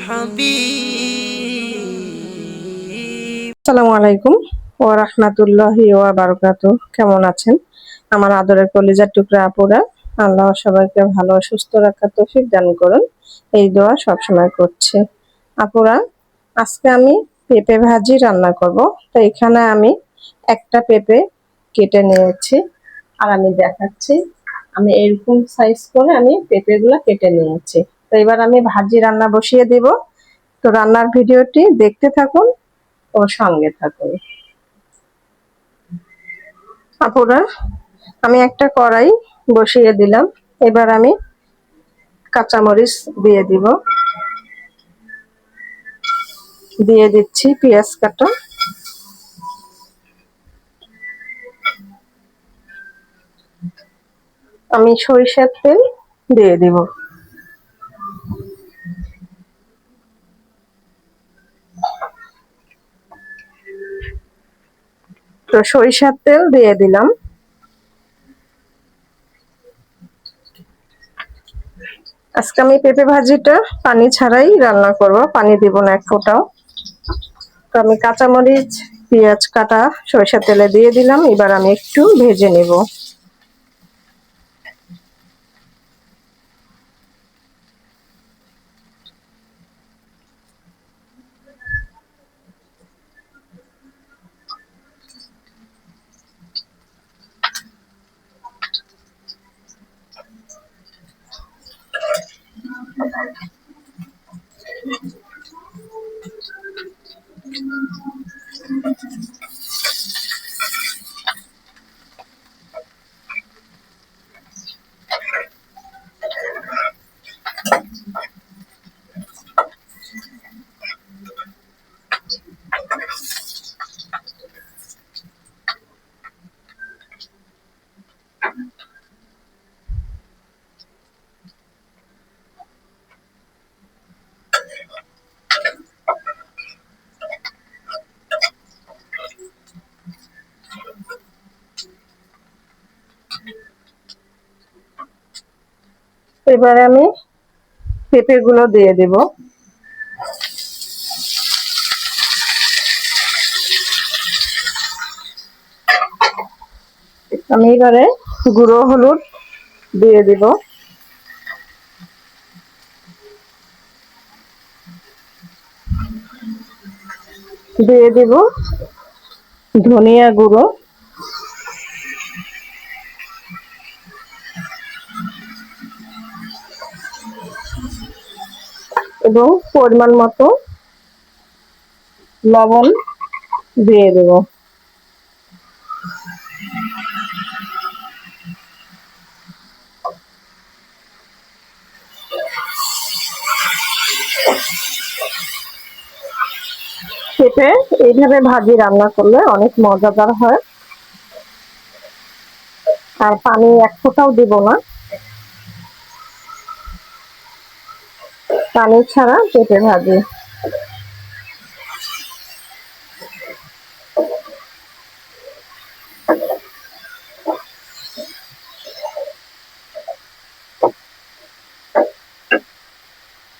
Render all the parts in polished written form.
حبيب আসসালামু আলাইকুম ওয়া রাহমাতুল্লাহি ওয়া বারাকাতুহু। কেমন আছেন আমার আদরের কলিজার টুকরা আপুরা? আল্লাহ সবাইকে ভালো সুস্থ রাখার তৌফিক দান করুন, এই দোয়া সবসময় করছি। আপুরা, আজকে আমি পেঁপে ভাজি রান্না করব। তো এখানে আমি একটা পেঁপে কেটে নিয়েছি, আর আমি দেখাচ্ছি আমি এরকম সাইজ করে আমি পেঁপেগুলো কেটে নিয়েছি। তো এবার আমি ভাজি রান্না বসিয়ে দেব। তো রান্নার ভিডিওটি দেখতে থাকুন ও সঙ্গে থাকুন। আপুরা, আমি একটা কড়াই বসিয়ে দিলাম। এবার আমি কাঁচামরিচ দিয়ে দিব, দিয়ে দিচ্ছি পেঁয়াজ কাটা, আমি সরিষার তেল দিয়ে দিব। তো সরিষার তেল দিয়ে দিলাম। আজকে আমি পেঁপে ভাজিটা পানি ছাড়াই রান্না করব, পানি দিব না এক ফোঁটাও। তো আমি কাঁচামরিচ, পেঁয়াজ কাটা সরিষার তেলে দিয়ে দিলাম। এবার আমি একটু ভেজে নেব। এবারে আমি পেঁপে গুলো দিয়ে দেব। আমি এবারে গুঁড়ো হলুদ দিয়ে দিব, দিয়ে দিব ধনিয়া গুঁড়ো, এবং পরিমাণ মতো লবণ দিয়ে দেব। পেঁপে এইভাবে ভাজি রান্না করলে অনেক মজাদার হয়। আর পানি এক ফোঁটাও দিব না, পানি ছাড়া পেঁপে ভাজি।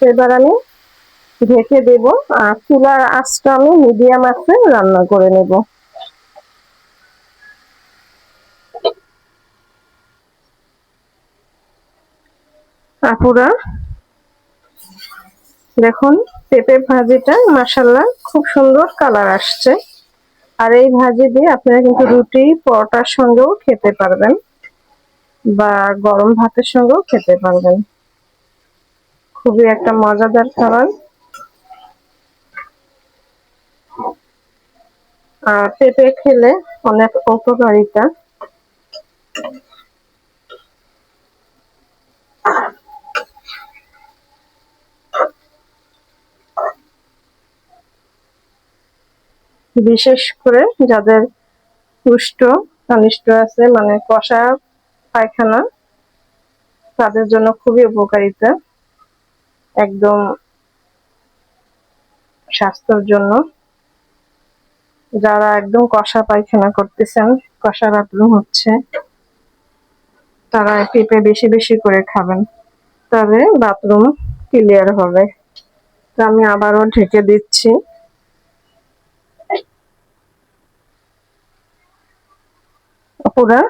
এবার আমি ঢেকে দেব, আর চুলার আঁচটা আমি মিডিয়াম আঁচে রান্না করে নেব। আপুরা দেখুন, পেঁপে ভাজিটা মাশাআল্লাহ খুব সুন্দর কালার আসছে। আর এই ভাজি দিয়ে আপনারা কিন্তু রুটি পরোটার সঙ্গেও খেতে পারবেন, বা গরম ভাতের সঙ্গেও খেতে পারবেন। খুবই একটা মজাদার খাবার। আর পেঁপে খেলে অনেক উপকারিতা। বিশেষ করে যাদের কুষ্ঠ অনিষ্ট আছে, মানে কষা পায়খানা, তাদের জন্য খুবই উপকারিতা, একদম স্বাস্থ্যের জন্য। যারা একদম কষা পায়খানা করতেছেন, কষা বাথরুম হচ্ছে, তারা পেঁপে বেশি বেশি করে খাবেন, তবে বাথরুম ক্লিয়ার হবে। তো আমি আবারও ঢেকে দিচ্ছি। পুরা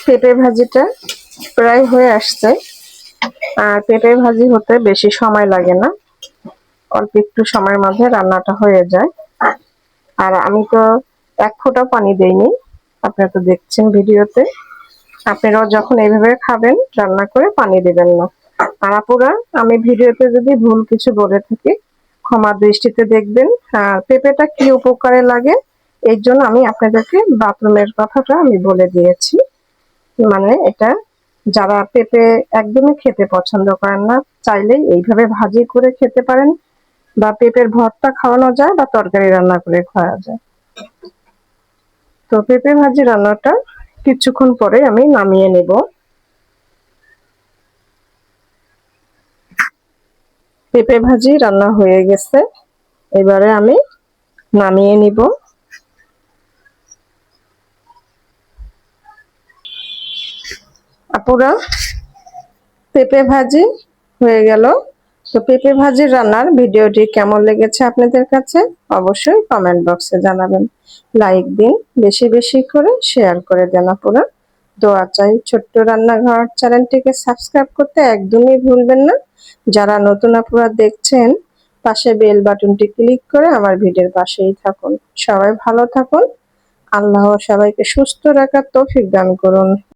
পেঁপে ভাজিটা প্রায় হয়ে আসছে। আর পেঁপে ভাজি হতে বেশি সময় লাগে না, অল্প একটু সময়ের মধ্যে রান্নাটা হয়ে যায়। আর আমি তো এক ফোঁটা পানি দেইনি, আপনারা তো দেখছেন ভিডিওতে। আপনারাও যখন এইভাবে খাবেন রান্না করে পানি দিবেন না। আর আপুরা, আমি ভিডিওতে যদি ভুল কিছু বলে থাকি ক্ষমা দৃষ্টিতে দেখবেন। আর পেঁপেটা কি উপকারে লাগে এর জন্য আমি আপনাদেরকে বাথরুমের কথাটা আমি বলে দিয়েছি। মানে এটা যারা পেঁপে একদমই খেতে পছন্দ করেন না, চাইলেই এইভাবে ভাজি করে খেতে পারেন, বা পেঁপের ভর্তা খাওয়ানো যায়, বা তরকারি রান্না করে খাওয়া যায়। তো পেঁপে ভাজি রান্নাটা কিছুক্ষণ পরে আমি নামিয়ে নেব। পেঁপে ভাজি রান্না হয়ে গেছে, এবারে আমি নামিয়ে নিব। আপুরা, পেঁপে ভাজি হয়ে গেল। তো পেঁপে ভাজির রান্নার ভিডিওটি কেমন লেগেছে আপনাদের কাছে অবশ্যই কমেন্ট বক্সে জানাবেন। লাইক দিন, বেশি বেশি করে শেয়ার করে দেন আপুরা। দোয়া চাই। ছোট্ট রান্নাঘর চ্যানেলটিকে সাবস্ক্রাইব করতে একদমই ভুলবেন না। যারা নতুন আপুরা দেখছেন, পাশে বেল বাটনটি ক্লিক করে আমার ভিডিওর পাশেই থাকুন। সবাই ভালো থাকুন। আল্লাহ সবাইকে সুস্থ রাখার তৌফিক দান করুন।